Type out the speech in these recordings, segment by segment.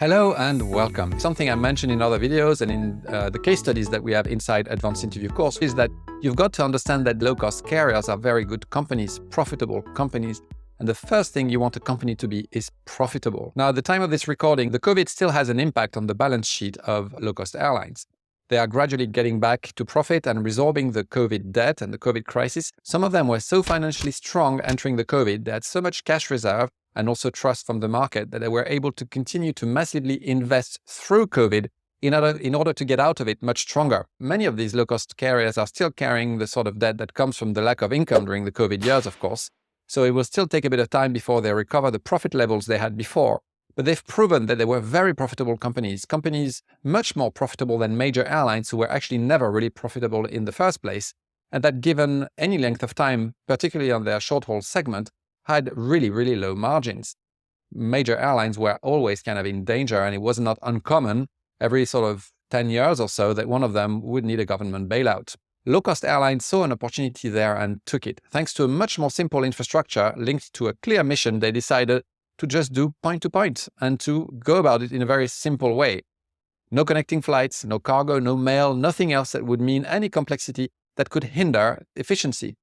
Hello and welcome. Something I mentioned in other videos and in the case studies that we have inside Advanced Interview course is that you've got to understand that low-cost carriers are very good companies, profitable companies. And the first thing you want a company to be is profitable. Now, at the time of this recording, the COVID still has an impact on the balance sheet of low-cost airlines. They are gradually getting back to profit and resorbing the COVID debt and the COVID crisis. Some of them were so financially strong entering the COVID, they had so much cash reserve and also trust from the market that they were able to continue to massively invest through COVID in order to get out of it much stronger. Many of these low-cost carriers are still carrying the sort of debt that comes from the lack of income during the COVID years, of course. So it will still take a bit of time before they recover the profit levels they had before. But they've proven that they were very profitable companies much more profitable than major airlines who were actually never really profitable in the first place. And that given any length of time, particularly on their short-haul segment, had really, really low margins. Major airlines were always kind of in danger, and it was not uncommon every sort of 10 years or so that one of them would need a government bailout. Low-cost airlines saw an opportunity there and took it. Thanks to a much more simple infrastructure linked to a clear mission, they decided to just do point-to-point and to go about it in a very simple way. No connecting flights, no cargo, no mail, nothing else that would mean any complexity that could hinder efficiency.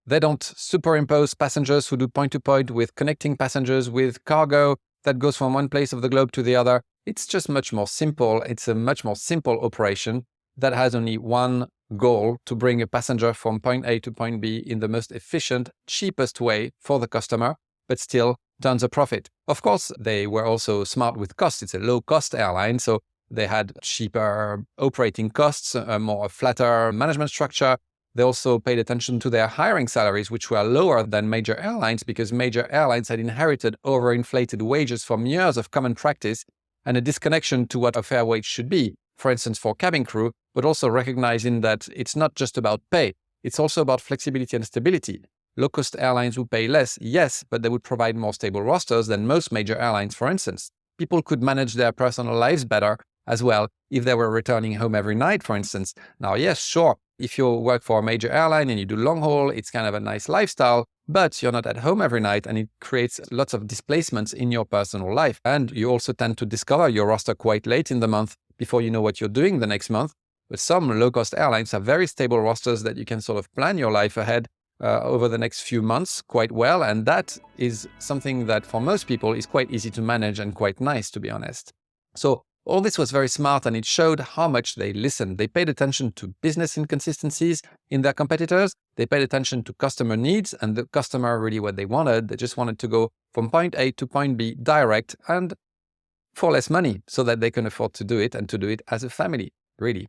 They don't superimpose passengers who do point-to-point with connecting passengers with cargo that goes from one place of the globe to the other. It's just much more simple. It's a much more simple operation that has only one goal: to bring a passenger from point A to point B in the most efficient, cheapest way for the customer, but still tons of profit. Of course, they were also smart with costs. It's a low-cost airline, so they had cheaper operating costs, a more flatter management structure. They also paid attention to their hiring salaries, which were lower than major airlines because major airlines had inherited overinflated wages from years of common practice and a disconnection to what a fair wage should be, for instance, for cabin crew, but also recognizing that it's not just about pay, it's also about flexibility and stability. Low-cost airlines would pay less, yes, but they would provide more stable rosters than most major airlines, for instance. People could manage their personal lives better as well if they were returning home every night, for instance. Now, yes, sure, if you work for a major airline and you do long haul, it's kind of a nice lifestyle, but you're not at home every night and it creates lots of displacements in your personal life. And you also tend to discover your roster quite late in the month before you know what you're doing the next month. But some low-cost airlines have very stable rosters that you can sort of plan your life ahead over the next few months quite well. And that is something that for most people is quite easy to manage and quite nice, to be honest. So all this was very smart, and it showed how much they listened. They paid attention to business inconsistencies in their competitors. They paid attention to customer needs and the customer really what they wanted. They just wanted to go from point A to point B direct and for less money so that they can afford to do it and to do it as a family, really.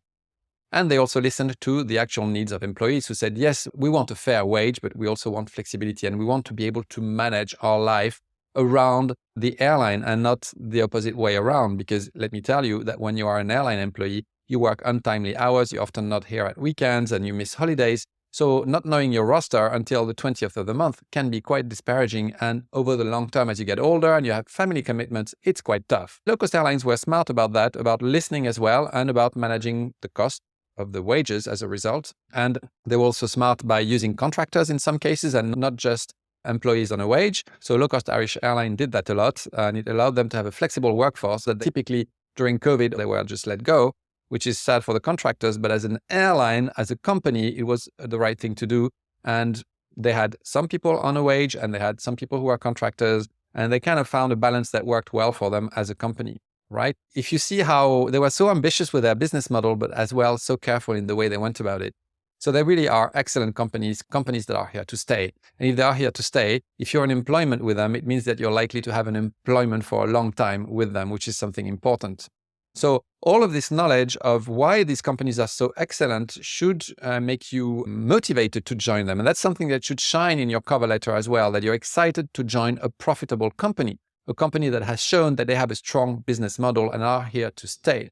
And they also listened to the actual needs of employees who said, yes, we want a fair wage, but we also want flexibility and we want to be able to manage our life around the airline and not the opposite way around. Because let me tell you that when you are an airline employee, you work untimely hours, you're often not here at weekends and you miss holidays. So not knowing your roster until the 20th of the month can be quite disparaging. And over the long term, as you get older and you have family commitments, it's quite tough. Low-cost airlines were smart about that, about listening as well, and about managing the cost of the wages as a result. And they were also smart by using contractors in some cases and not just employees on a wage. So low-cost Irish airline did that a lot, and it allowed them to have a flexible workforce that typically during COVID, they were just let go, which is sad for the contractors. But as an airline, as a company, it was the right thing to do. And they had some people on a wage and they had some people who were contractors, and they kind of found a balance that worked well for them as a company, right? If you see how they were so ambitious with their business model, but as well so careful in the way they went about it. So they really are excellent companies that are here to stay. And if they are here to stay, if you're in employment with them, it means that you're likely to have an employment for a long time with them, which is something important. So all of this knowledge of why these companies are so excellent should make you motivated to join them. And that's something that should shine in your cover letter as well, that you're excited to join a profitable company, a company that has shown that they have a strong business model and are here to stay.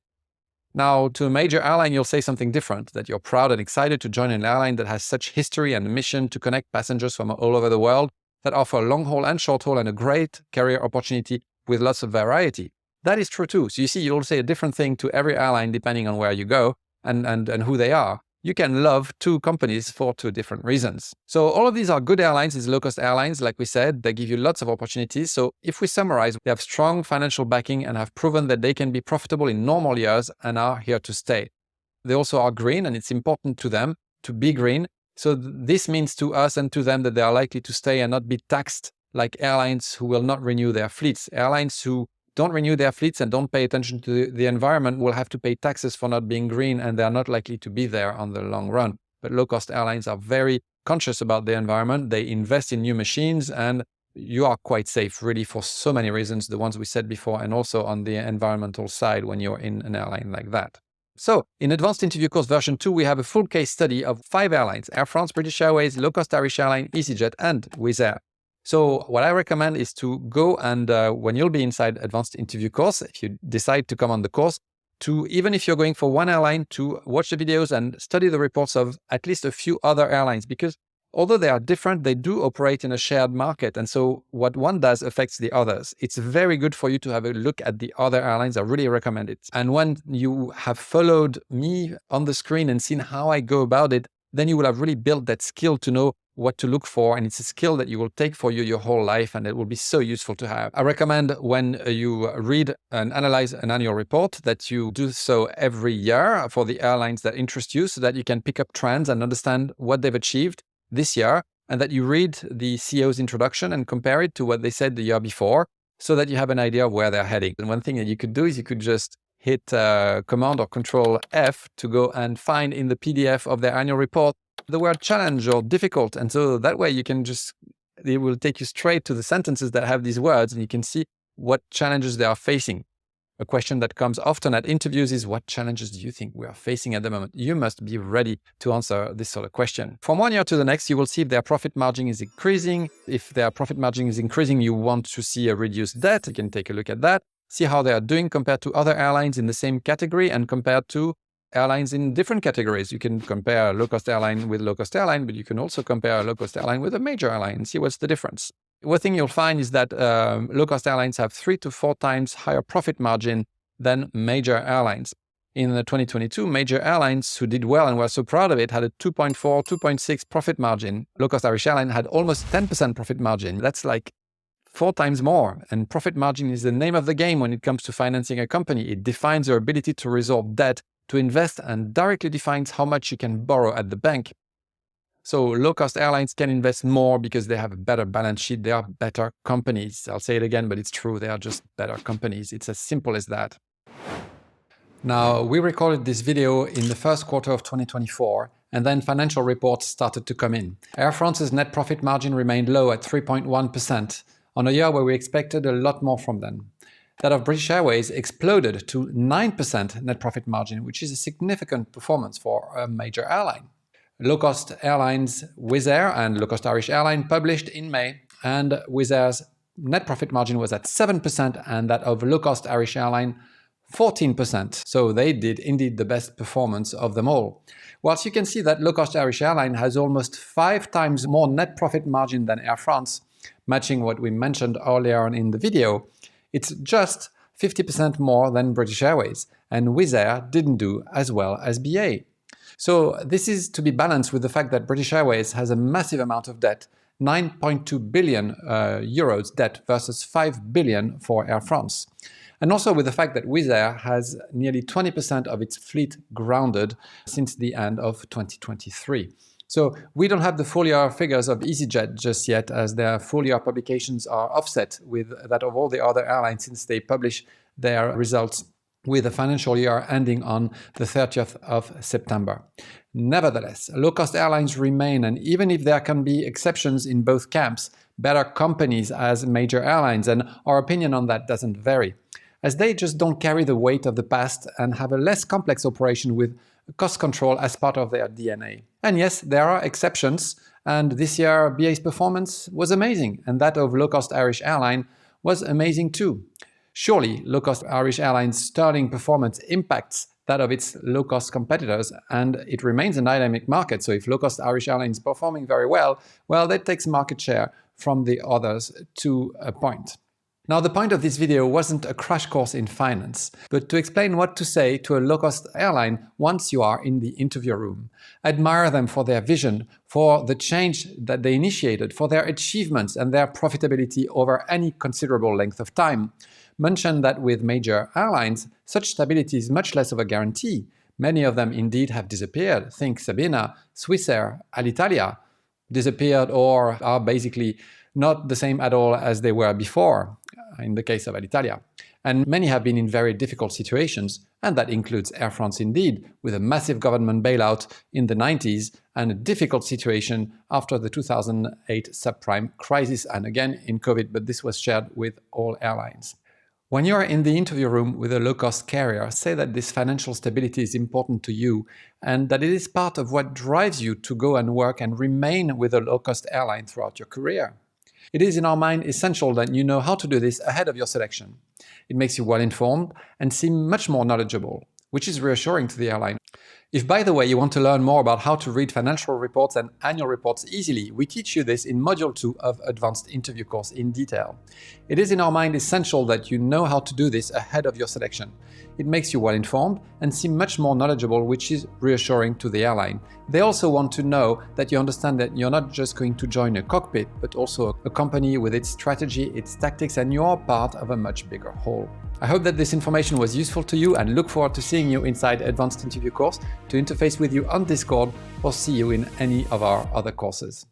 Now, to a major airline, you'll say something different, that you're proud and excited to join an airline that has such history and mission to connect passengers from all over the world, that offer long haul and short haul and a great career opportunity with lots of variety. That is true too. So you see, you'll say a different thing to every airline depending on where you go and who they are. you can love two companies for two different reasons. So all of these are good airlines, these low-cost airlines, like we said, they give you lots of opportunities. So if we summarize, they have strong financial backing and have proven that they can be profitable in normal years and are here to stay. They also are green, and it's important to them to be green. So this means to us and to them that they are likely to stay and not be taxed like airlines who will not renew their fleets. Airlines who don't renew their fleets and don't pay attention to the environment will have to pay taxes for not being green, and they're not likely to be there on the long run. But low-cost airlines are very conscious about the environment. They invest in new machines, and you are quite safe, really, for so many reasons, the ones we said before, and also on the environmental side when you're in an airline like that. So in Advanced Interview Course version 2, we have a full case study of 5 airlines: Air France, British Airways, low-cost Irish Airline, Easyjet, and Wizzair. So what I recommend is to go and when you'll be inside Advanced Interview Course, if you decide to come on the course, to, even if you're going for one airline, to watch the videos and study the reports of at least a few other airlines, because although they are different, they do operate in a shared market. And so what one does affects the others. It's very good for you to have a look at the other airlines. I really recommend it. And when you have followed me on the screen and seen how I go about it, then you will have really built that skill to know what to look for. And it's a skill that you will take for you your whole life, and it will be so useful to have. I recommend when you read and analyze an annual report that you do so every year for the airlines that interest you, so that you can pick up trends and understand what they've achieved this year, and that you read the CEO's introduction and compare it to what they said the year before, so that you have an idea of where they're heading. And one thing that you could do is you could just hit Command or Control F to go and find in the PDF of their annual report the word challenge or difficult. And so that way you can it will take you straight to the sentences that have these words, and you can see what challenges they are facing. A question that comes often at interviews is, what challenges do you think we are facing at the moment? You must be ready to answer this sort of question. From one year to the next, you will see if their profit margin is increasing. If their profit margin is increasing, you want to see a reduced debt. You can take a look at that. See how they are doing compared to other airlines in the same category and compared to airlines in different categories. You can compare a low-cost airline with low-cost airline, but you can also compare a low-cost airline with a major airline and see what's the difference. One thing you'll find is that low-cost airlines have 3 to 4 times higher profit margin than major airlines. In 2022, major airlines who did well and were so proud of it had a 2.4, 2.6 profit margin. Low-cost Irish Airline had almost 10% profit margin. That's like 4 times more. And profit margin is the name of the game when it comes to financing a company. It defines your ability to resolve debt, to invest, and directly defines how much you can borrow at the bank. So low-cost airlines can invest more because they have a better balance sheet. They are better companies. I'll say it again, but it's true. They are just better companies. It's as simple as that. Now, we recorded this video in the first quarter of 2024, and then financial reports started to come in. Air France's net profit margin remained low at 3.1% on a year where we expected a lot more from them. That of British Airways exploded to 9% net profit margin, which is a significant performance for a major airline. Low-cost airlines Wizzair and low-cost Irish Airline published in May, and Wizzair's net profit margin was at 7%, and that of low-cost Irish Airline 14%. So they did indeed the best performance of them all. Whilst you can see that low-cost Irish Airline has almost 5 times more net profit margin than Air France, matching what we mentioned earlier on in the video, it's just 50% more than British Airways, and Wizzair didn't do as well as BA. So this is to be balanced with the fact that British Airways has a massive amount of debt, 9.2 billion euros debt versus 5 billion for Air France. And also with the fact that Wizzair has nearly 20% of its fleet grounded since the end of 2023. So we don't have the full year figures of Easyjet just yet, as their full year publications are offset with that of all the other airlines since they publish their results with a financial year ending on the 30th of September. Nevertheless, low-cost airlines remain, and even if there can be exceptions in both camps, better companies as major airlines, and our opinion on that doesn't vary, as they just don't carry the weight of the past and have a less complex operation with cost control as part of their DNA. And yes, there are exceptions, and this year BA's performance was amazing, and that of low-cost Irish Airline was amazing too. Surely, low-cost Irish Airline's sterling performance impacts that of its low-cost competitors, and it remains a dynamic market. So if low-cost Irish Airline is performing very well, that takes market share from the others to a point. Now, the point of this video wasn't a crash course in finance, but to explain what to say to a low-cost airline once you are in the interview room. Admire them for their vision, for the change that they initiated, for their achievements and their profitability over any considerable length of time. Mention that with major airlines, such stability is much less of a guarantee. Many of them indeed have disappeared. Think Sabena, Swissair, Alitalia. Disappeared or are basically not the same at all as they were before, in the case of Alitalia. And many have been in very difficult situations, and that includes Air France indeed, with a massive government bailout in the 90s and a difficult situation after the 2008 subprime crisis and again in COVID, but this was shared with all airlines. When you're in the interview room with a low-cost carrier, say that this financial stability is important to you and that it is part of what drives you to go and work and remain with a low-cost airline throughout your career. It is, in our mind, essential that you know how to do this ahead of your selection. It makes you well-informed and seem much more knowledgeable, which is reassuring to the airline. If, by the way, you want to learn more about how to read financial reports and annual reports easily, we teach you this in Module 2 of Advanced Interview course in detail. It is, in our mind, essential that you know how to do this ahead of your selection. It makes you well-informed and seem much more knowledgeable, which is reassuring to the airline. They also want to know that you understand that you're not just going to join a cockpit, but also a company with its strategy, its tactics, and you're part of a much bigger whole. I hope that this information was useful to you and look forward to seeing you inside Advanced Interview course, to interface with you on Discord, or see you in any of our other courses.